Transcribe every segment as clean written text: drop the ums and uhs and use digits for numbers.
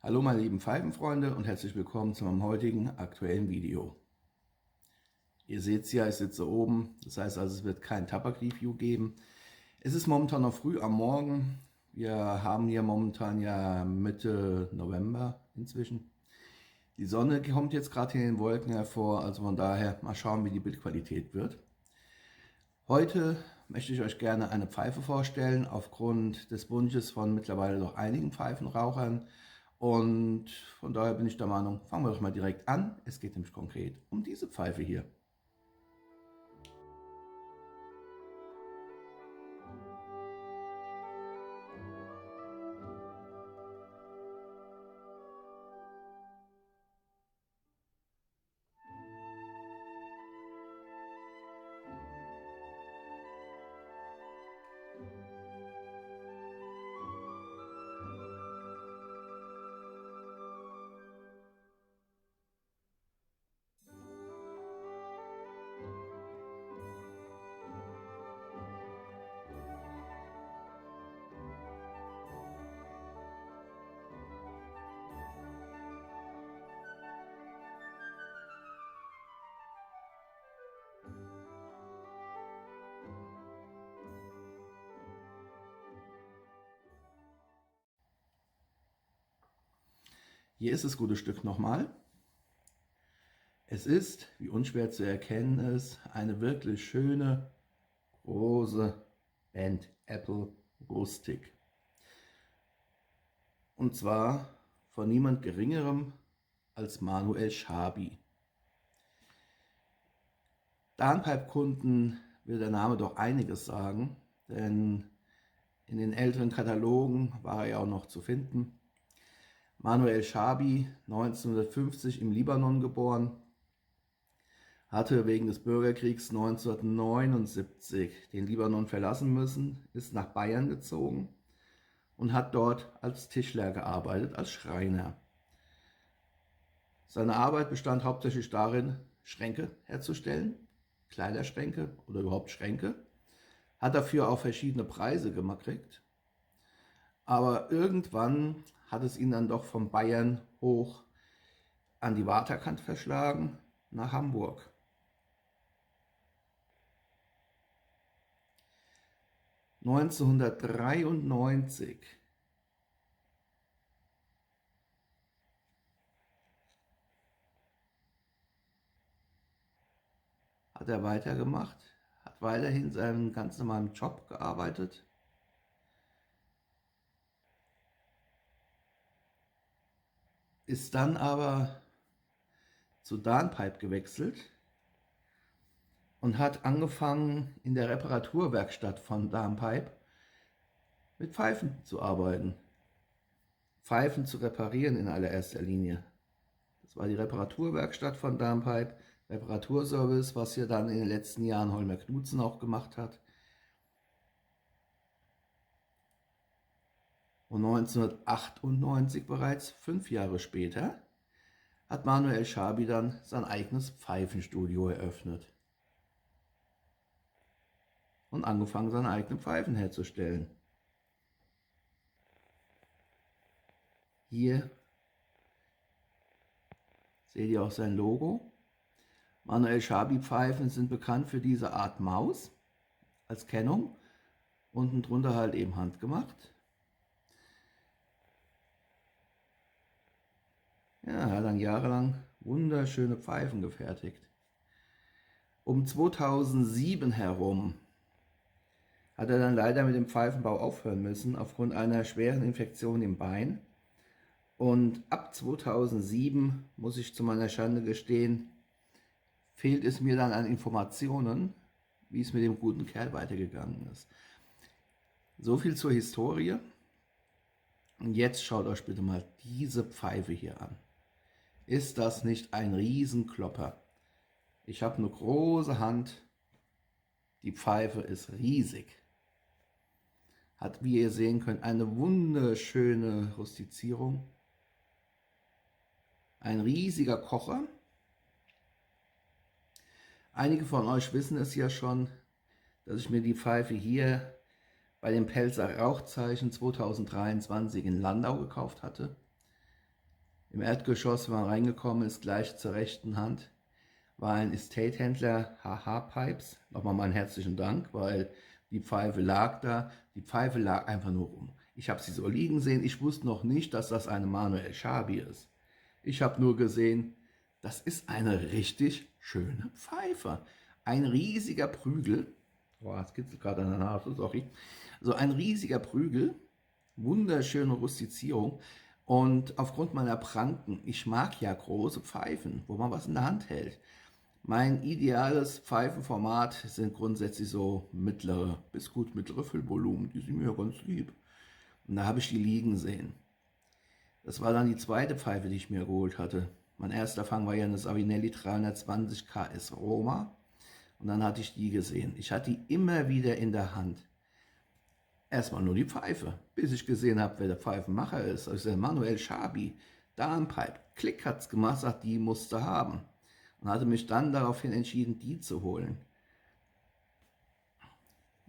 Hallo meine lieben Pfeifenfreunde und herzlich willkommen zu meinem heutigen aktuellen Video. Ihr seht es ja, ich sitze oben, das heißt also, es wird kein Tabak-Review geben. Es ist momentan noch früh am Morgen. Wir haben hier momentan ja Mitte November inzwischen. Die Sonne kommt jetzt gerade hier in den Wolken hervor, also von daher mal schauen, wie die Bildqualität wird. Heute möchte ich euch gerne eine Pfeife vorstellen, aufgrund des Wunsches von mittlerweile doch einigen Pfeifenrauchern. Und von daher bin ich der Meinung, fangen wir doch mal direkt an. Es geht nämlich konkret um diese Pfeife hier. Hier ist das gute Stück nochmal. Es ist, wie unschwer zu erkennen ist, eine wirklich schöne, große Bent Apple Rustic. Und zwar von niemand Geringerem als Manuel Schabi. Darnpipe-Kunden will der Name doch einiges sagen, denn in den älteren Katalogen war er ja auch noch zu finden. Manuel Schabi, 1950 im Libanon geboren, hatte wegen des Bürgerkriegs 1979 den Libanon verlassen müssen, ist nach Bayern gezogen und hat dort als Tischler gearbeitet, als Schreiner. Seine Arbeit bestand hauptsächlich darin, Schränke herzustellen, Kleiderschränke oder überhaupt Schränke. Hat dafür auch verschiedene Preise gekriegt. Aber irgendwann hat es ihn dann doch von Bayern hoch an die Waterkant verschlagen, nach Hamburg. (1993) hat er weitergemacht, hat weiterhin seinen ganz normalen Job gearbeitet. Ist dann aber zu Darnpipe gewechselt und hat angefangen, in der Reparaturwerkstatt von Darnpipe mit Pfeifen zu arbeiten. Pfeifen zu reparieren in allererster Linie. Das war die Reparaturwerkstatt von Darnpipe, Reparaturservice, was hier dann in den letzten Jahren Holmer Knudsen auch gemacht hat. Und 1998, bereits 5 Jahre später, hat Manuel Schabi dann sein eigenes Pfeifenstudio eröffnet und angefangen, seine eigenen Pfeifen herzustellen. Hier seht ihr auch sein Logo. Manuel Schabi Pfeifen sind bekannt für diese Art Maus als Kennung. Unten drunter halt eben handgemacht. Ja, er hat dann jahrelang wunderschöne Pfeifen gefertigt. Um 2007 herum hat er dann leider mit dem Pfeifenbau aufhören müssen, aufgrund einer schweren Infektion im Bein. Und ab 2007, muss ich zu meiner Schande gestehen, fehlt es mir dann an Informationen, wie es mit dem guten Kerl weitergegangen ist. So viel zur Historie. Und jetzt schaut euch bitte mal diese Pfeife hier an. Ist das nicht ein Riesenklopper? Ich habe eine große Hand. Die Pfeife ist riesig. Hat, wie ihr sehen könnt, eine wunderschöne Rustizierung. Ein riesiger Kocher. Einige von euch wissen es ja schon, dass ich mir die Pfeife hier bei dem Pelzer Rauchzeichen 2023 in Landau gekauft hatte. Im Erdgeschoss, wenn man reingekommen ist, gleich zur rechten Hand, war ein Estate-Händler, HH Pipes. Nochmal meinen herzlichen Dank, weil die Pfeife lag da. Die Pfeife lag einfach nur rum. Ich habe sie so liegen sehen. Ich wusste noch nicht, dass das eine Manuel Schabi ist. Ich habe nur gesehen, das ist eine richtig schöne Pfeife. Ein riesiger Prügel. Oh, es kitzelt gerade an der Nase, sorry. So ein riesiger Prügel. Wunderschöne Rustizierung. Und aufgrund meiner Pranken, ich mag ja große Pfeifen, wo man was in der Hand hält. Mein ideales Pfeifenformat sind grundsätzlich so mittlere bis gut mittlere Füllvolumen. Die sind mir ganz lieb. Und da habe ich die liegen sehen. Das war dann die zweite Pfeife, die ich mir geholt hatte. Mein erster Fang war ja eine Savinelli 320 KS Roma. Und dann hatte ich die gesehen. Ich hatte die immer wieder in der Hand. Erstmal nur die Pfeife, bis ich gesehen habe, wer der Pfeifenmacher ist. Also der Manuel Schabi, Darmpipe. Klick hat's gemacht, sagt, die musste haben. Und hatte mich dann daraufhin entschieden, die zu holen.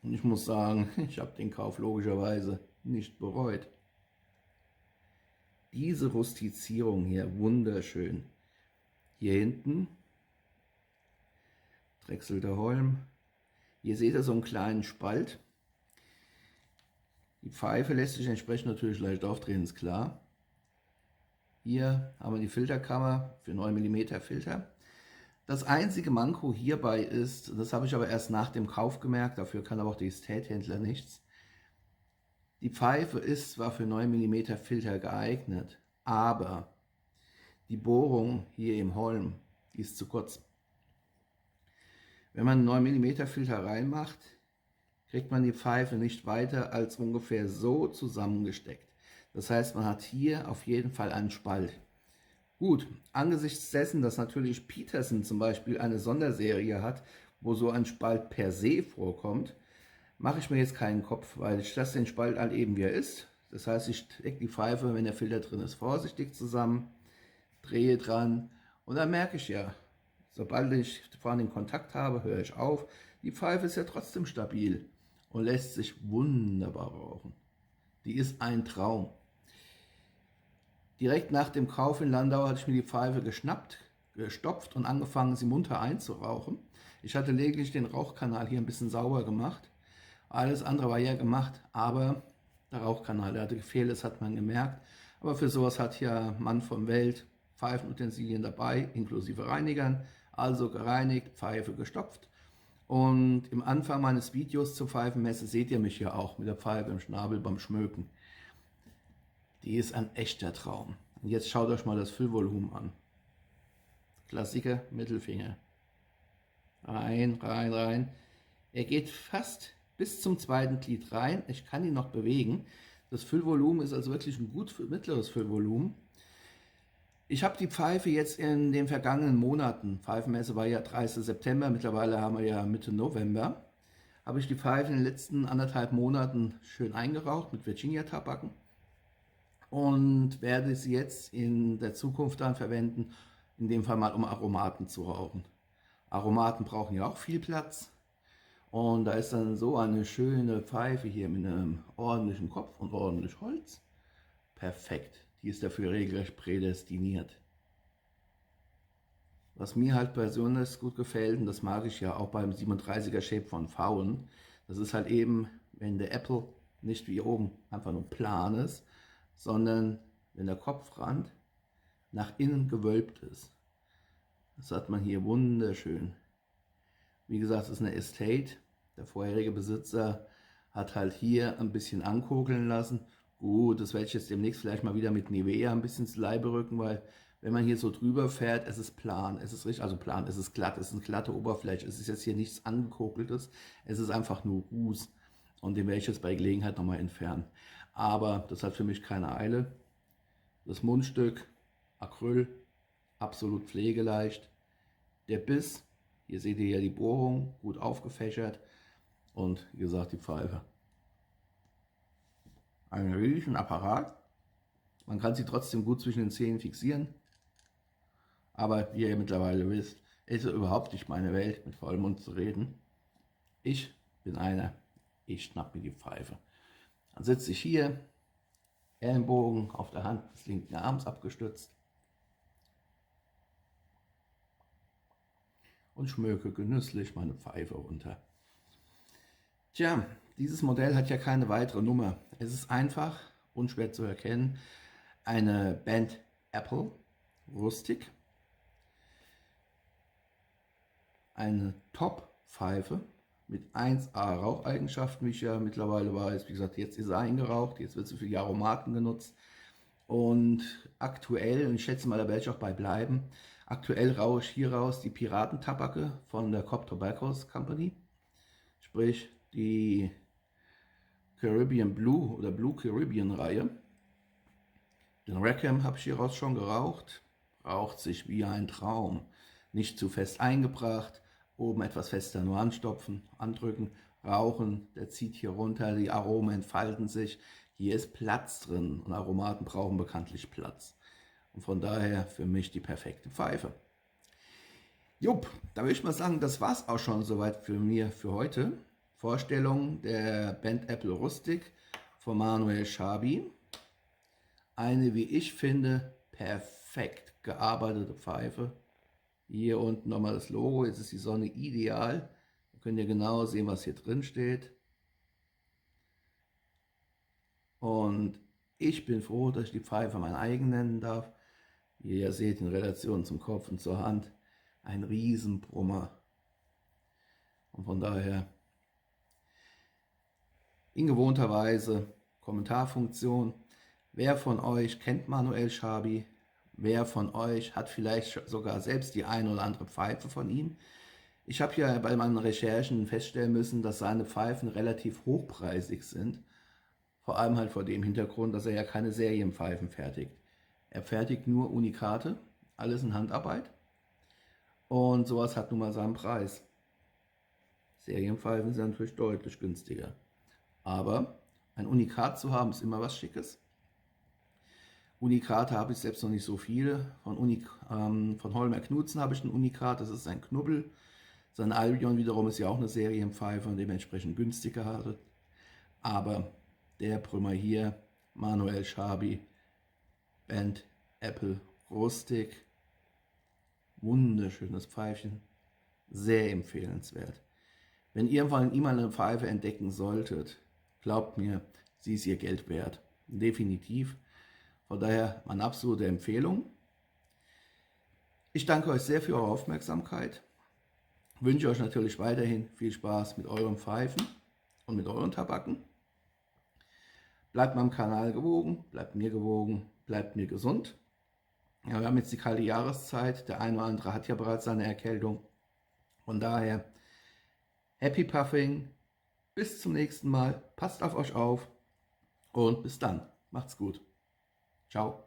Und ich muss sagen, ich habe den Kauf logischerweise nicht bereut. Diese Rustizierung hier, wunderschön. Hier hinten, Drechselter Holm. Hier seht ihr so einen kleinen Spalt. Die Pfeife lässt sich entsprechend natürlich leicht aufdrehen, ist klar. Hier haben wir die Filterkammer für 9 mm Filter. Das einzige Manko hierbei ist, das habe ich aber erst nach dem Kauf gemerkt, dafür kann aber auch der Estate-Händler nichts. Die Pfeife ist zwar für 9 mm Filter geeignet, aber die Bohrung hier im Holm, die ist zu kurz. Wenn man einen 9 mm Filter reinmacht, kriegt man die Pfeife nicht weiter als ungefähr so zusammengesteckt. Das heißt, man hat hier auf jeden Fall einen Spalt. Gut, angesichts dessen, dass natürlich Peterson zum Beispiel eine Sonderserie hat, wo so ein Spalt per se vorkommt, mache ich mir jetzt keinen Kopf, weil ich lasse den Spalt halt eben wie er ist. Das heißt, ich stecke die Pfeife, wenn der Filter drin ist, vorsichtig zusammen, drehe dran und dann merke ich ja, sobald ich vorhin den Kontakt habe, höre ich auf. Die Pfeife ist ja trotzdem stabil und lässt sich wunderbar rauchen. Die ist ein Traum. Direkt nach dem Kauf in Landau hatte ich mir die Pfeife geschnappt, gestopft und angefangen, sie munter einzurauchen. Ich hatte lediglich den Rauchkanal hier ein bisschen sauber gemacht. Alles andere war ja gemacht, aber der Rauchkanal, der hatte gefehlt, das hat man gemerkt. Aber für sowas hat ja Mann von Welt Pfeifenutensilien dabei, inklusive Reinigern. Also gereinigt, Pfeife gestopft. Und im Anfang meines Videos zur Pfeifenmesse seht ihr mich ja auch mit der Pfeife im Schnabel beim Schmöken. Die ist ein echter Traum. Und jetzt schaut euch mal das Füllvolumen an. Klassiker, Mittelfinger. Rein, rein, rein. Er geht fast bis zum zweiten Glied rein. Ich kann ihn noch bewegen. Das Füllvolumen ist also wirklich ein gut mittleres Füllvolumen. Ich habe die Pfeife jetzt in den vergangenen Monaten, Pfeifenmesse war ja 30. September, mittlerweile haben wir ja Mitte November, habe ich die Pfeife in den letzten 1,5 Monaten schön eingeraucht mit Virginia-Tabaken und werde sie jetzt in der Zukunft dann verwenden, in dem Fall mal um Aromaten zu rauchen. Aromaten brauchen ja auch viel Platz und da ist dann so eine schöne Pfeife hier mit einem ordentlichen Kopf und ordentlich Holz. Perfekt. Die ist dafür regelrecht prädestiniert. Was mir halt besonders gut gefällt, und das mag ich ja auch beim 37er Shape von Pfauen, das ist halt eben, wenn der Apple nicht wie oben einfach nur plan ist, sondern wenn der Kopfrand nach innen gewölbt ist. Das hat man hier wunderschön. Wie gesagt, es ist eine Estate. Der vorherige Besitzer hat halt hier ein bisschen ankokeln lassen. Gut, das werde ich jetzt demnächst vielleicht mal wieder mit Nivea ein bisschen ins Leibe rücken, weil wenn man hier so drüber fährt, es ist plan, es ist richtig, also plan, es ist glatt, es ist eine glatte Oberfläche, es ist jetzt hier nichts angekokeltes, es ist einfach nur Ruß und den werde ich jetzt bei Gelegenheit nochmal entfernen. Aber das hat für mich keine Eile. Das Mundstück, Acryl, absolut pflegeleicht. Der Biss, hier seht ihr ja die Bohrung, gut aufgefächert und wie gesagt die Pfeife. Ein riesen Apparat. Man kann sie trotzdem gut zwischen den Zähnen fixieren. Aber wie ihr mittlerweile wisst, ist es überhaupt nicht meine Welt, mit vollem Mund zu reden. Ich bin einer, ich schnapp mir die Pfeife. Dann sitze ich hier, Ellenbogen auf der Hand des linken Arms abgestützt, und schmöke genüsslich meine Pfeife runter. Tja, dieses Modell hat ja keine weitere Nummer. Es ist einfach, unschwer zu erkennen, eine Bent Apple Rustic, eine Top-Pfeife mit 1A Raucheigenschaften, wie ich ja mittlerweile weiß. Wie gesagt, jetzt ist sie eingeraucht, jetzt wird sie für die Aromaten genutzt. Und aktuell, und ich schätze mal, da werde ich auch bei bleiben, aktuell rauche ich hier raus die Piratentabake von der Cobb Tobacco Company, sprich die Caribbean Blue oder Blue Caribbean Reihe. Den Rackham habe ich hier raus schon geraucht, raucht sich wie ein Traum. Nicht zu fest eingebracht, oben etwas fester nur anstopfen, andrücken, rauchen, der zieht hier runter, die Aromen entfalten sich, hier ist Platz drin und Aromaten brauchen bekanntlich Platz. Und von daher für mich die perfekte Pfeife. Jupp, da würde ich mal sagen, das war es auch schon soweit für mir für heute. Vorstellung der Bent Apple Rustic von Manuel Schabi. Eine, wie ich finde, perfekt gearbeitete Pfeife. Hier unten nochmal das Logo, jetzt ist die Sonne ideal. Da könnt ihr genau sehen, was hier drin steht. Und ich bin froh, dass ich die Pfeife mein eigen nennen darf. Wie ihr seht, in Relation zum Kopf und zur Hand, ein Riesenbrummer. Und von daher in gewohnter Weise Kommentarfunktion. Wer von euch kennt Manuel Schabi? Wer von euch hat vielleicht sogar selbst die ein oder andere Pfeife von ihm? Ich habe ja bei meinen Recherchen feststellen müssen, dass seine Pfeifen relativ hochpreisig sind. Vor allem halt vor dem Hintergrund, dass er ja keine Serienpfeifen fertigt. Er fertigt nur Unikate, alles in Handarbeit. Und sowas hat nun mal seinen Preis. Serienpfeifen sind natürlich deutlich günstiger. Aber ein Unikat zu haben, ist immer was Schickes. Unikate habe ich selbst noch nicht so viele. Von Holmer Knudsen habe ich ein Unikat, das ist ein Knubbel. Sein Albion wiederum ist ja auch eine Serienpfeife und dementsprechend günstiger. Aber der Brümmer hier, Manuel Schabi, Bent Apple Rustic, wunderschönes Pfeifchen, sehr empfehlenswert. Wenn ihr von ihm eine Pfeife entdecken solltet, glaubt mir, sie ist ihr Geld wert. Definitiv. Von daher meine absolute Empfehlung. Ich danke euch sehr für eure Aufmerksamkeit. Wünsche euch natürlich weiterhin viel Spaß mit euren Pfeifen und mit euren Tabaken. Bleibt meinem Kanal gewogen, bleibt mir gewogen, bleibt mir gesund. Ja, wir haben jetzt die kalte Jahreszeit. Der eine oder andere hat ja bereits seine Erkältung. Von daher Happy Puffing. Bis zum nächsten Mal. Passt auf euch auf und bis dann. Macht's gut. Ciao.